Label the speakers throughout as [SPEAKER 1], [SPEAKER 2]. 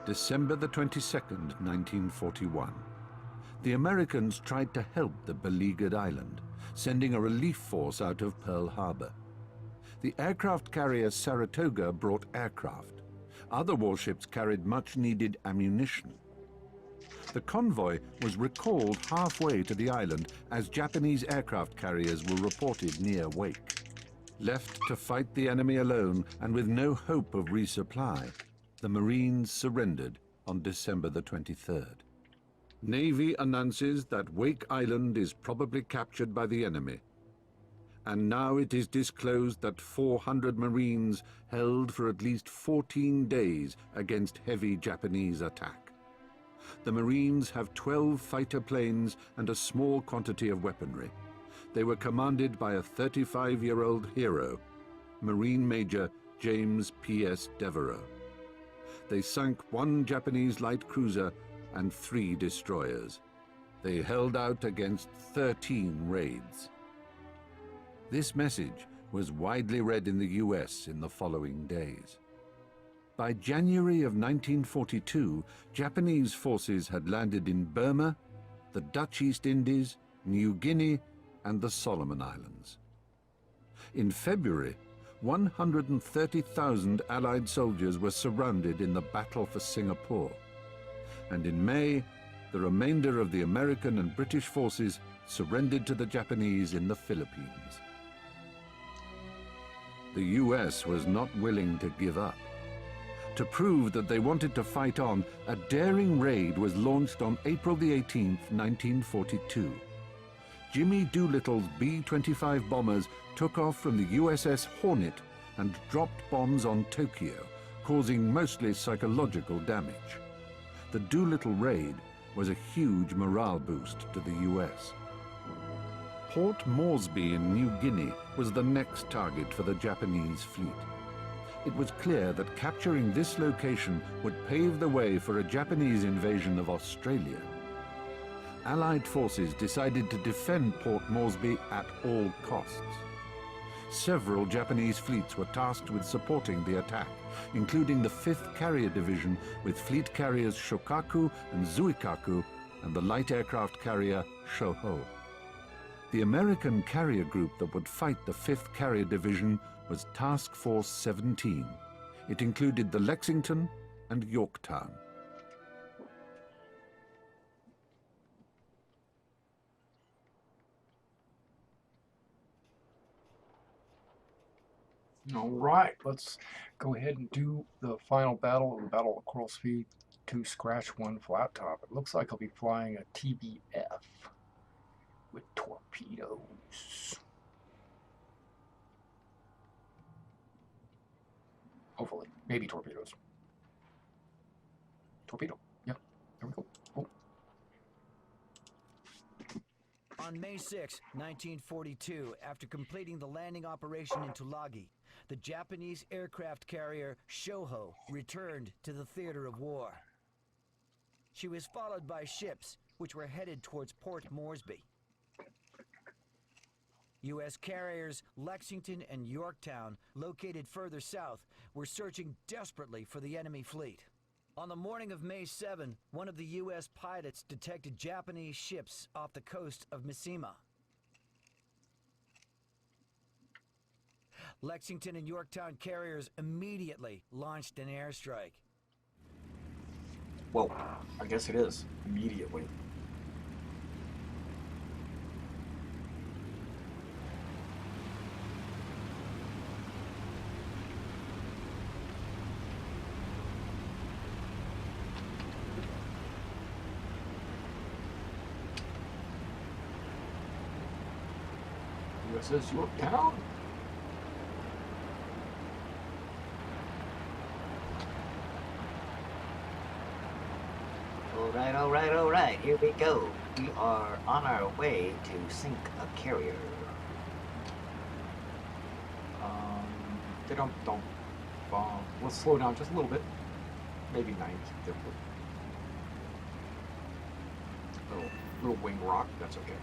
[SPEAKER 1] December the 22nd, 1941. The Americans tried to help the beleaguered island, sending a relief force out of Pearl Harbor. The aircraft carrier Saratoga brought aircraft. Other warships carried much-needed ammunition. The convoy was recalled halfway to the island as Japanese aircraft carriers were reported near Wake. Left to fight the enemy alone and with no hope of resupply, the Marines surrendered on December the 23rd. Navy announces that Wake Island is probably captured by the enemy. And now it is disclosed that 400 Marines held for at least 14 days against heavy Japanese attack. The Marines have 12 fighter planes and a small quantity of weaponry. They were commanded by a 35-year-old hero, Marine Major James P.S. Devereux. They sunk 1 Japanese light cruiser and 3 destroyers. They held out against 13 raids. This message was widely read in the US in the following days. By January of 1942, Japanese forces had landed in Burma, the Dutch East Indies, New Guinea, and the Solomon Islands. In February, 130,000 Allied soldiers were surrounded in the Battle for Singapore. And in May, the remainder of the American and British forces surrendered to the Japanese in the Philippines. The US was not willing to give up. To prove that they wanted to fight on, a daring raid was launched on April the 18th, 1942. Jimmy Doolittle's B-25 bombers took off from the USS Hornet and dropped bombs on Tokyo, causing mostly psychological damage. The Doolittle raid was a huge morale boost to the US. Port Moresby in New Guinea was the next target for the Japanese fleet. It was clear that capturing this location would pave the way for a Japanese invasion of Australia. Allied forces decided to defend Port Moresby at all costs. Several Japanese fleets were tasked with supporting the attack, including the 5th Carrier Division with fleet carriers Shokaku and Zuikaku and the light aircraft carrier Shoho. The American carrier group that would fight the 5th Carrier Division was Task Force 17. It included the Lexington and Yorktown.
[SPEAKER 2] All right, let's go ahead and do the final battle of the Battle of Coral Sea 2 Scratch 1 Flat Top. It looks like I'll be flying a TBF with torpedoes. Hopefully, maybe torpedoes. Torpedo, yep, there we go. Oh.
[SPEAKER 3] On May 6, 1942, after completing the landing operation in Tulagi, the Japanese aircraft carrier Shoho returned to the theater of war. She was followed by ships which were headed towards Port Moresby. U.S. carriers Lexington and Yorktown, located further south, were searching desperately for the enemy fleet. On the morning of May 7, one of the U.S. pilots detected Japanese ships off the coast of Mishima. Lexington and Yorktown carriers immediately launched an airstrike.
[SPEAKER 2] Well, I guess it is. Immediately. USS Yorktown?
[SPEAKER 4] All right, here we go. We are on our way to sink a carrier.
[SPEAKER 2] Let's slow down just a little bit. Maybe 90. Little wing rock, that's okay.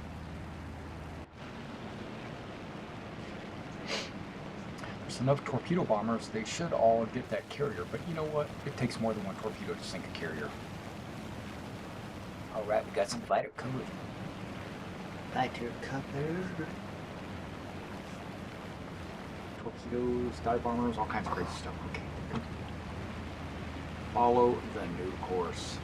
[SPEAKER 2] there's enough torpedo bombers, they should all get that carrier. But you know what? It takes more than one torpedo to sink a carrier.
[SPEAKER 4] Alright, we got some fighter cover.
[SPEAKER 2] Torpedoes, dive bombers, all kinds of crazy stuff. Okay. Follow the new course.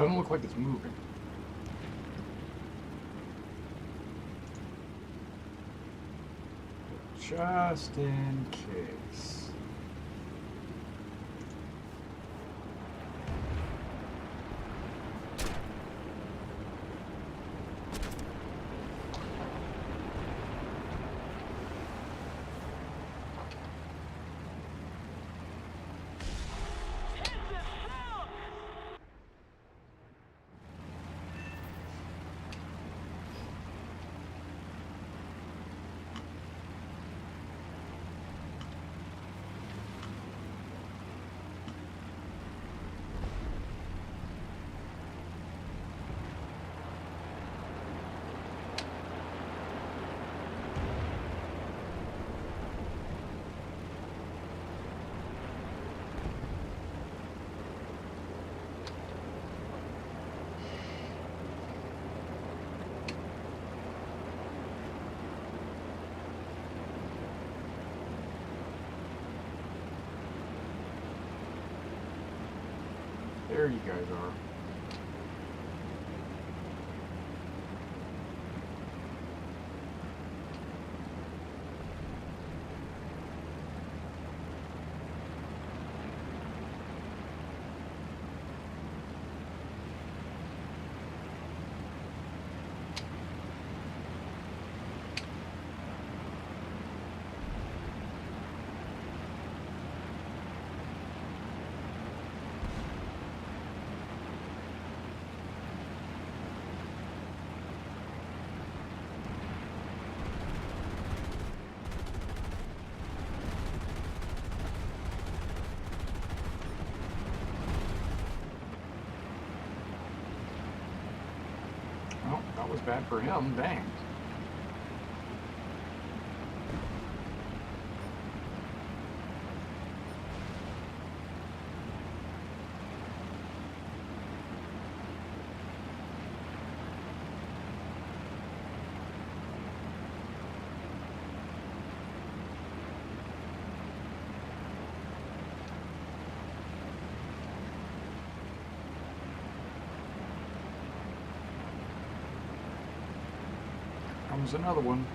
[SPEAKER 2] Doesn't look like it's moving. Just in case. There you guys are. Well, that was bad for him. Dang. Comes another one.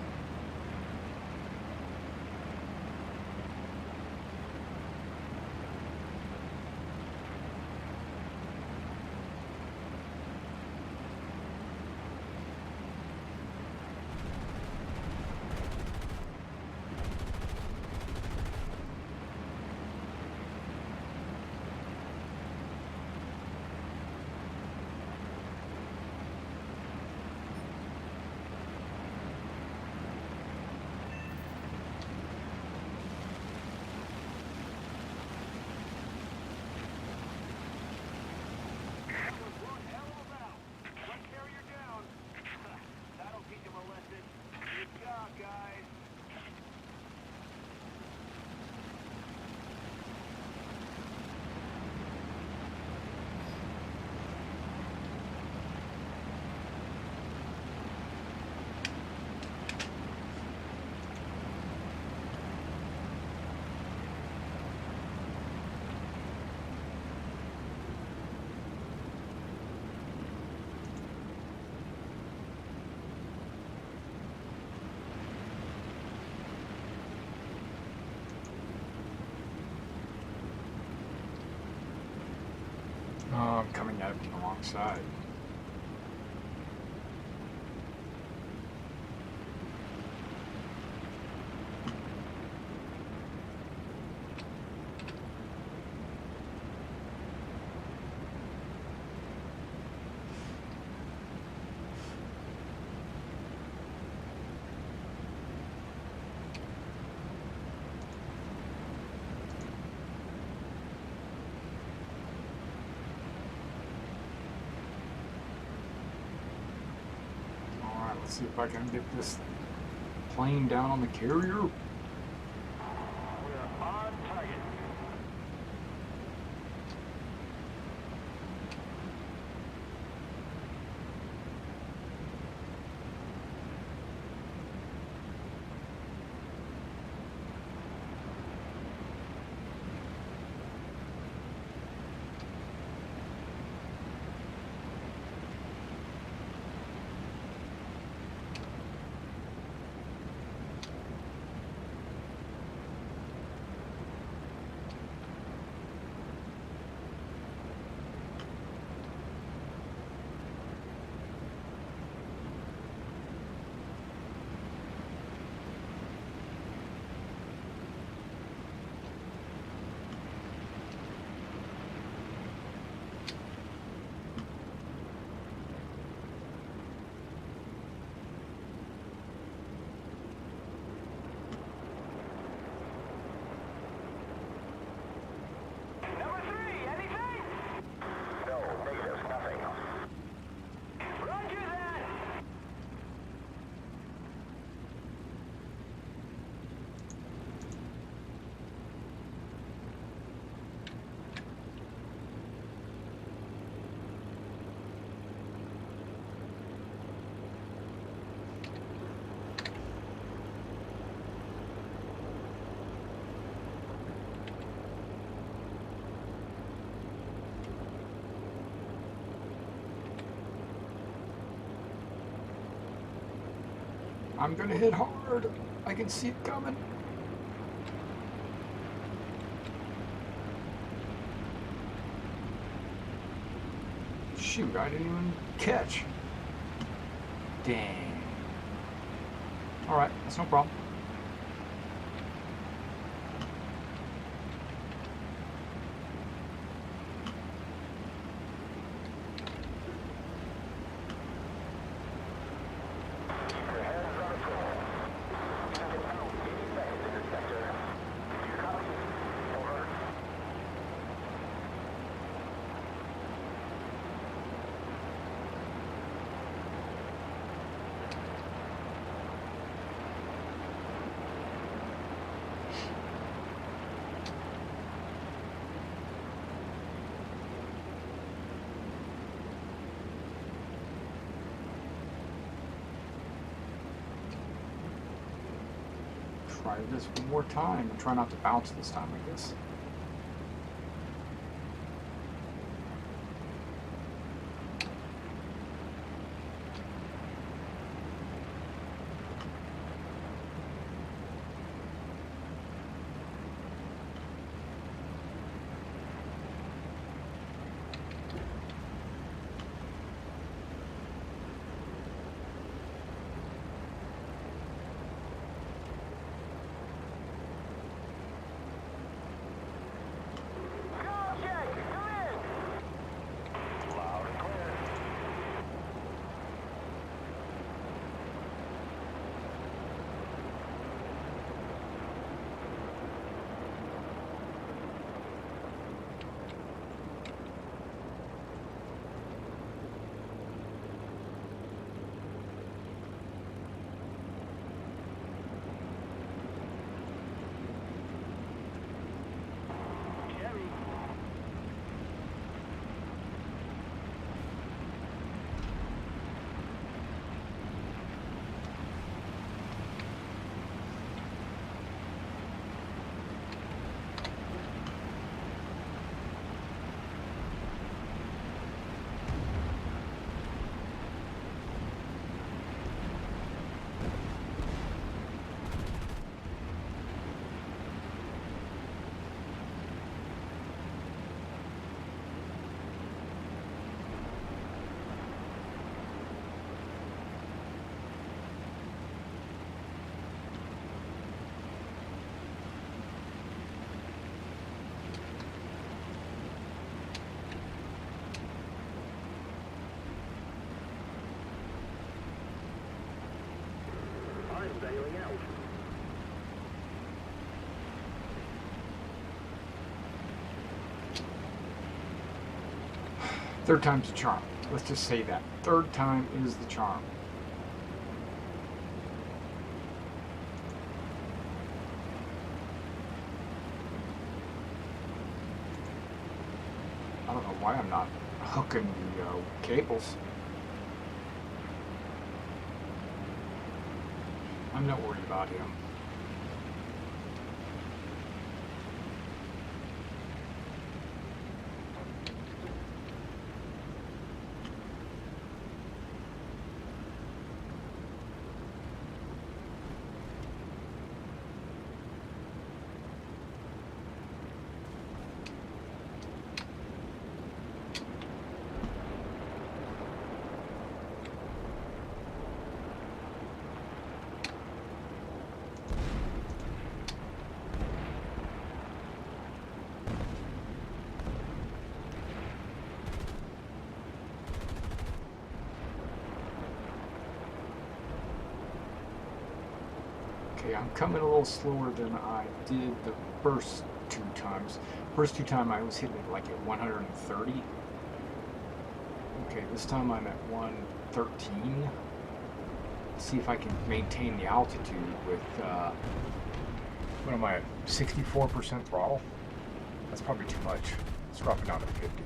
[SPEAKER 2] I'm coming at it from the wrong side. Let's see if I can get this plane down on the carrier.
[SPEAKER 5] We're on target.
[SPEAKER 2] I'm gonna hit hard. I can see it coming. Shoot, I didn't even catch. Dang. Alright, that's no problem. Try this one more time and try not to bounce this time, I guess. Third time's the charm. Let's just say that. Third time is the charm. I don't know why I'm not hooking the cables. I'm not worried about him. Okay, I'm coming a little slower than I did the first two times. First two times I was hitting it like at 130. Okay, this time I'm at 113. Let's see if I can maintain the altitude with, what am I at, 64% throttle? That's probably too much. Let's drop it down to 50. Okay,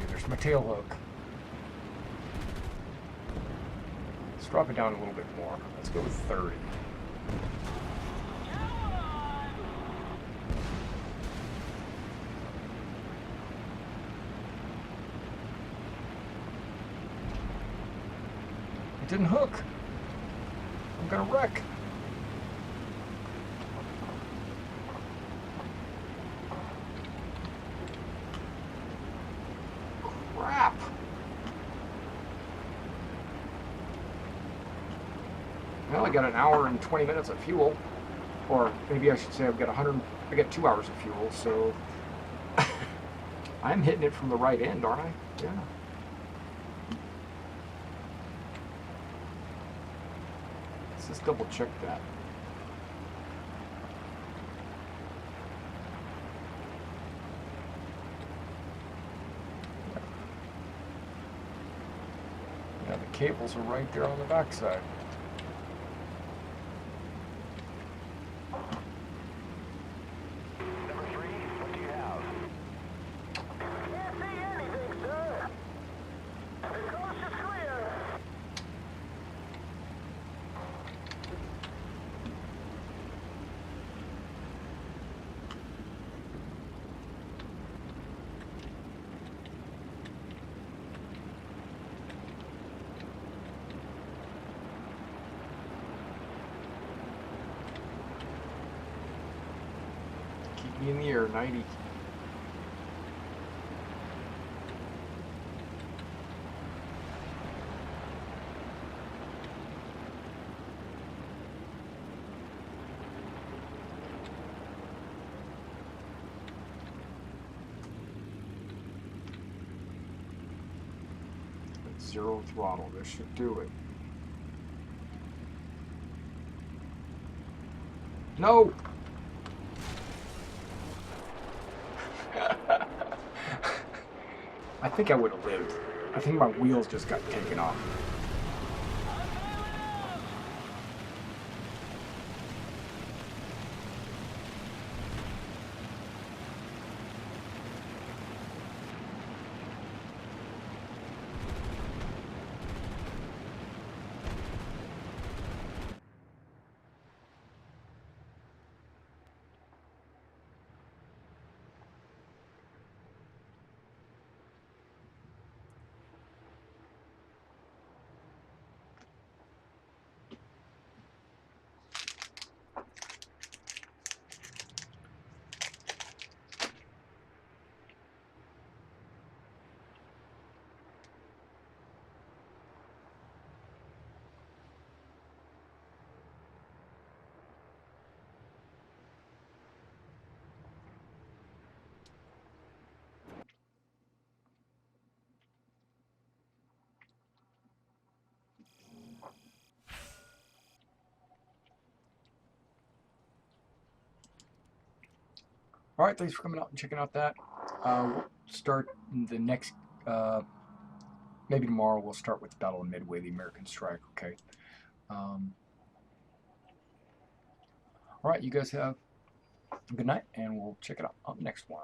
[SPEAKER 2] there's my tail hook. Let's drop it down a little bit more. Let's go with 30. It didn't hook. I'm gonna wreck. Crap. I only got an hour and 20 minutes of fuel. Or maybe I should say I've got 100, I got 2 hours of fuel, so I'm hitting it from the right end, aren't I? Yeah. Let's just double check that. Yeah, the cables are right there on the backside. Keep me in the air, 90. Zero throttle, this should do it. No! I think I would have lived. I think my wheels just got taken off. All right, thanks for coming out and checking out that. We'll start the next, maybe tomorrow we'll start with the Battle of Midway, the American strike, okay? All right, you guys have a good night, and we'll check it out on the next one.